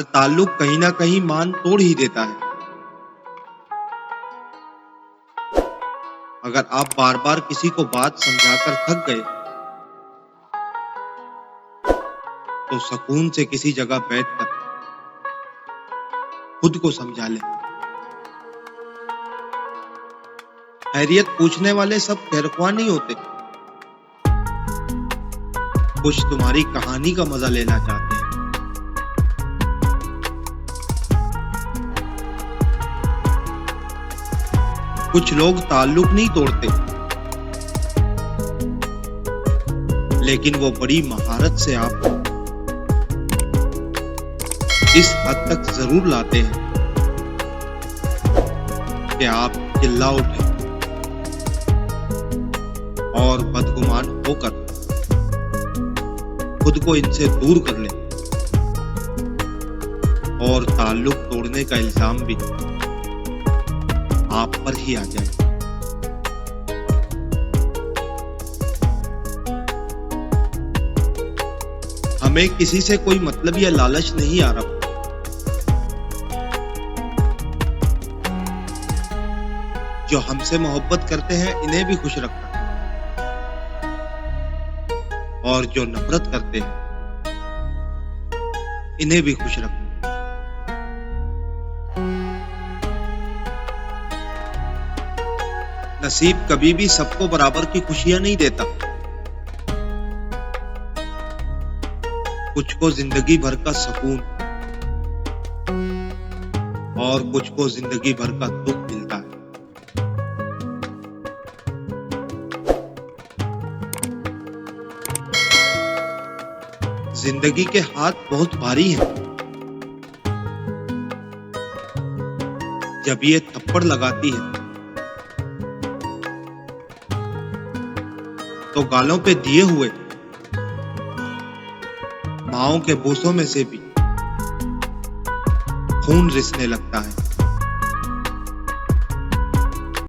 हर ताल्लुक कहीं ना कहीं मान तोड़ ही देता है। अगर आप बार बार किसी को बात समझाकर थक गए तो सुकून से किसी जगह बैठकर खुद को समझा ले। खैरियत पूछने वाले सब खैरख्वाह नहीं होते, कुछ तुम्हारी कहानी का मजा लेना चाहते हैं। कुछ लोग ताल्लुक नहीं तोड़ते, लेकिन वो बड़ी महारत से आपको इस हद तक जरूर लाते हैं कि आप चिल्ला उठे और बदगुमान होकर खुद को इनसे दूर कर ले और ताल्लुक तोड़ने का इल्जाम भी आप पर ही आ जाए। हमें किसी से कोई मतलब या लालच नहीं आ रहा, जो हमसे मोहब्बत करते हैं इन्हें भी खुश रखना, और जो नफरत करते हैं इन्हें भी खुश रखना। नसीब कभी भी सबको बराबर की खुशियां नहीं देता। कुछ को जिंदगी भर का सुकून और कुछ को जिंदगी भर का दुख मिलता है। जिंदगी के हाथ बहुत भारी हैं। जब ये थप्पड़ लगाती है तो गालों पे दिए हुए माओं के बूसों में से भी खून रिसने लगता है।